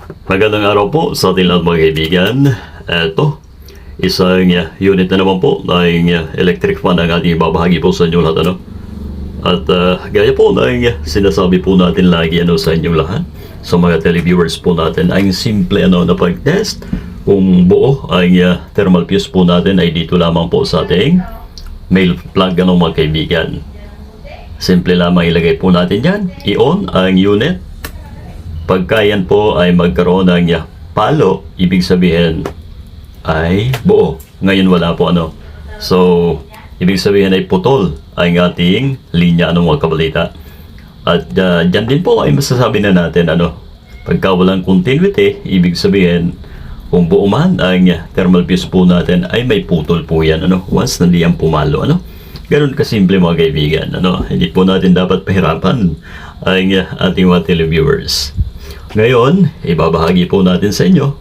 Magandang araw po sa ating lahat mga kaibigan. Ito, isang unit na naman po ng electric fan ang ating babahagi po sa inyong lahat. At gaya po ng sinasabi po natin lagi sa inyong lahat, sa mga televiewers po natin, ang simple na pag-test kung buo ang thermal fuse po natin ay dito lamang po sa ating male plug mga kaibigan. Simple lamang ilagay po natin yan, i-on ang unit. Pagka yan po ay magkaroon ng palo, ibig sabihin ay buo. Ngayon wala po So, ibig sabihin ay putol ang ating linya mga kabalita. At dyan din po ay masasabi na natin pagka walang continuity, ibig sabihin kung buo man ang thermal fuse po natin ay may putol po yan once na diyan pumalo Ganun kasimple mga kaibigan Hindi po natin dapat pahirapan ang ating mga televiewers. Ngayon, ibabahagi po natin sa inyo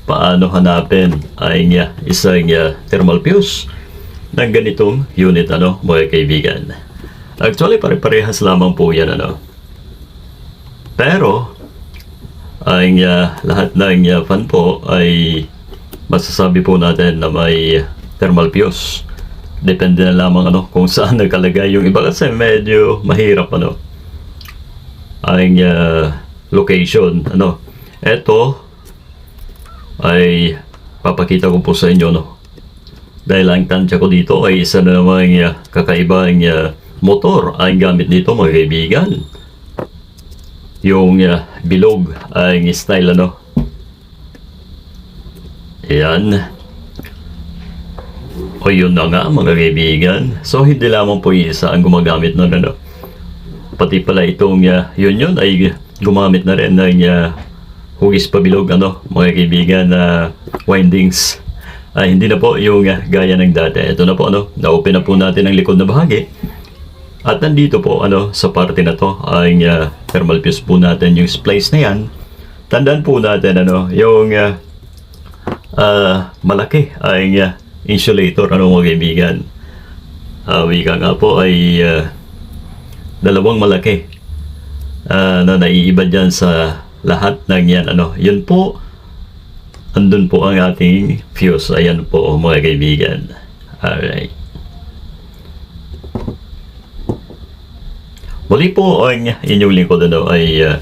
paano hanapin ang isang thermal fuse ng ganitong unit mga kaibigan. Actually, pare-parehas lamang po yan Pero, ang lahat ng fan po ay masasabi po natin na may thermal fuse. Depende na lamang kung saan nakalagay. Yung iba kasi medyo mahirap ang location Ito ay papakita ko po sa inyo dahil ang tansya ko dito ay isa na namang kakaibang motor ang gamit dito mga kaibigan. Yung bilog ang style Ayan. O yun na nga mga kaibigan. So hindi lamang po isa ang gumagamit pati pala itong yun ay gumamit na rin ng hugis pabilog mga kaibigan na windings. Hindi na po yung gaya ng dati. Ito na po na-open na po natin ang likod na bahagi. At nandito po sa parte na to ang thermal fuse po natin, yung splice na yan. Tandaan po natin yung malaki ang insulator mga kaibigan. Wika nga po ay dalawang malaki na naiiba dyan sa lahat ng yan yun po, andun po ang ating fuse. Ayan po mga kaibigan. Alright, muli po ang inyong lingkod ay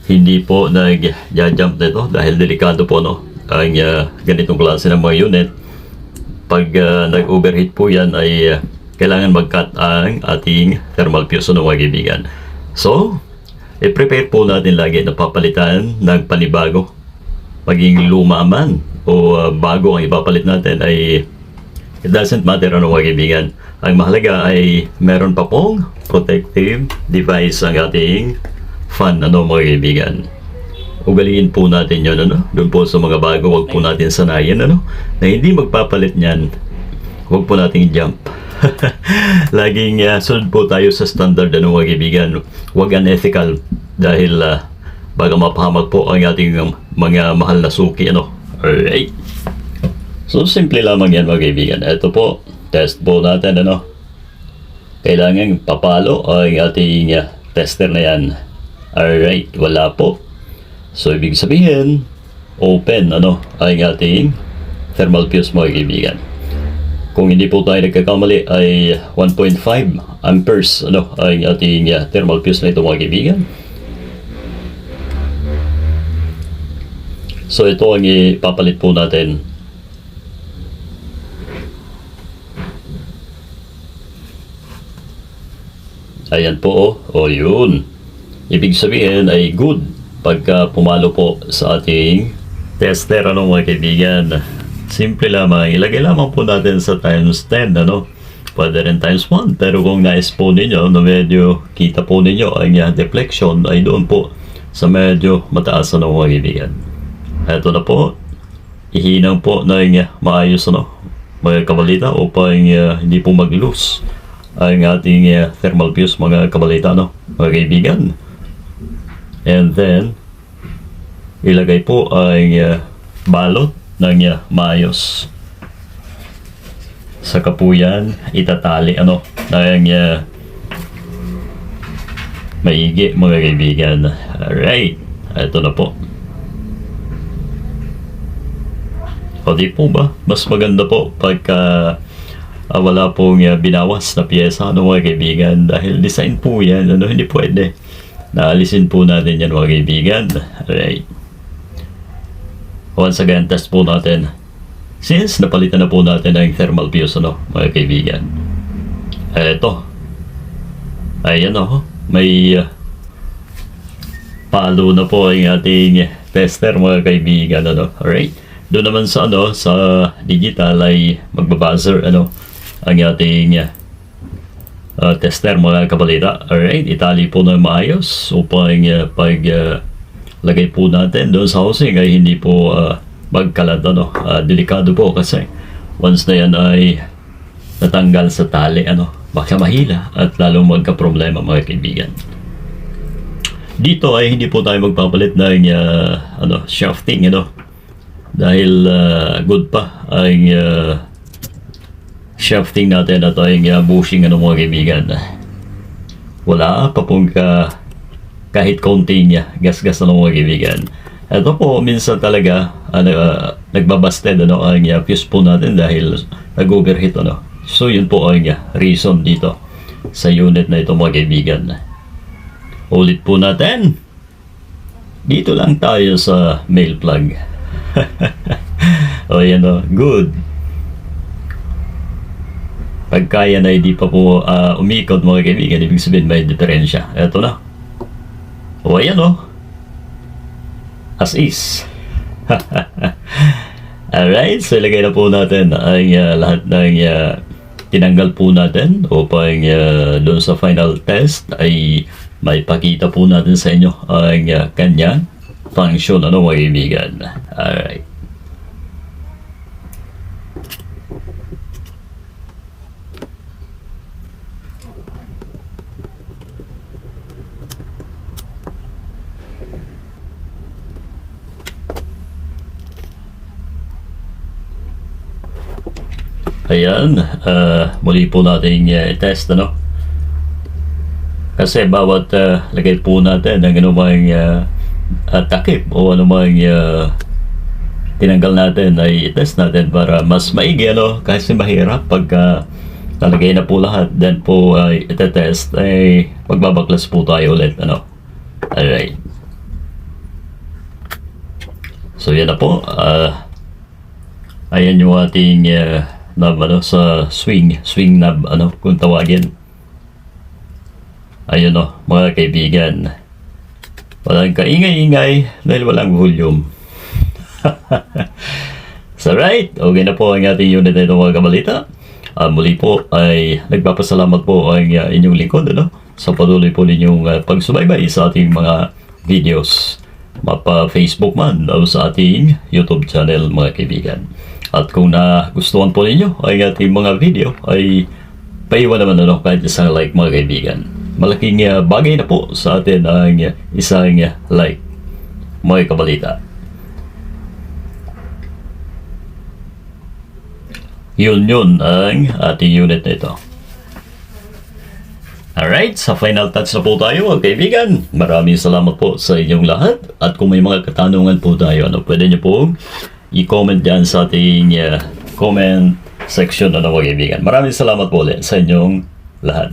hindi po nag-jump nito dahil delikado po ang ganitong klase ng mga unit. Pag nag-overheat po yan ay kailangan mag-cut ang ating thermal fuse mga kaibigan. So, i-prepare po natin lagi na papalitan ng panibago. Maging luma man o bago ang ipapalit natin ay it doesn't matter mga kaibigan. Ang mahalaga ay meron pa pong protective device ang ating fan mga kaibigan. Ugaliin po natin yun doon po sa mga bago, wag po natin sanayin na hindi magpapalit niyan. Wag po nating jump. Laging sunod po tayo sa standard mga kaibigan. Wag unethical dahil baka mapahamak po ang ating mga mahal na suki Alright. So simple lamang yan mga kaibigan. Ito po, test po natin kailangan papalo ang ating tester na yan. Alright, wala po. So ibig sabihin open ang ating thermal fuse mga kaibigan. Kung hindi po tayo nagkakamali ay 1.5 amperes ang ating thermal fuse na ito mga kaibigan. So ito ang ipapalit po natin. Ayan po yun. Ibig sabihin ay good pagka pumalo po sa ating tester mga kaibigan. Simple lamang, ilagay lamang po natin sa times 10 pwede rin times 1, pero kung nais po ninyo na medyo kita po ninyo ang deflection ay doon po sa medyo mataas mga kaibigan. Eto na po, ihinang po ng maayos mga kabalita upang hindi po mag-loose ang ating thermal fuse mga kabalita mga kaibigan. And then ilagay po ang balot ng maayos. Sa kapuyan itatali ng maigi mga kaibigan. Alright, ito na po. O di po ba? Mas maganda po pagka wala pong binawas na pyesa, ano mga kaibigan, dahil design po yan, ano, hindi pwede. Naalisin po natin yan mga kaibigan. Alright. Once again, test po natin. Since napalitan na po natin ang thermal fuse, ano, mga kaibigan. Eto. Ayan o, may palo na po ang ating tester mga kaibigan, ano. Alright. Doon naman sa ano, sa digital ay magbabuzzer, ano, ang ating tester mga kabalita. Alright, itali po na maayos upang pag lagay po natin doon sa housing ay hindi po magkalat, ano. Delikado po kasi once na yan ay natanggal sa tali, ano, baka mahila at lalong magka-problema mga kaibigan. Dito ay hindi po tayo magpapalit ng ano, shafting, ano, dahil good pa ang shafting natin at ang bushing, ano mga kaibigan. Wala pa pong kahit konti niya gas-gas, ano mga kaibigan. Ito po minsan talaga nagbabasted, ano, ang fuse po natin dahil nag-overheat, ano. So yun po ang reason dito sa unit na ito mga kaibigan. Ulit po natin. Dito lang tayo sa male plug. O yan o, good. Pagka yan ay di pa po umikot mga kaibigan, ibig sabihin may diferensya. Eto na. O ayan o. As is. Alright, so ilagay na po natin ang lahat ng tinanggal po natin upang doon sa final test ay may pakita po natin sa inyo ang kanyang function, ano mga kaibigan. Alright. Ayan, muli po natin test, ano. Kasi bawat lagay po natin ng anumang takip o anumang tinanggal natin ay test natin para mas maigi, ano, kasi mahirap pagka nalagay na po lahat then po itetest ay magbabaklas po tayo ulit, ano. Alright. So yan na po, ayan yung ating knob, ano, sa swing knob, ano, kung tawagin. Ayun o, mga kaibigan. Walang kaingay-ingay dahil walang volume. So right, okay na po ang ating unit na ito mga kabalita. Muli po ay nagpapasalamat po ang inyong lingkod, ano, sa patuloy po ninyong pagsubaybay sa ating mga videos. Mapa Facebook man o sa ating YouTube channel mga kaibigan. At kung nagustuhan po ninyo ang ating mga video ay paiwan naman, ano, kahit isang like mga kaibigan. Malaking bagay na po sa atin ang isang like mga kabalita. Yun ang ating unit na ito. Alright, sa final touch na po tayo mga kaibigan. Maraming salamat po sa inyong lahat. At kung may mga katanungan po tayo, ano, pwede nyo po i-comment dyan sa ating comment section, ano mga kaibigan. Maraming salamat po ulit sa inyong lahat.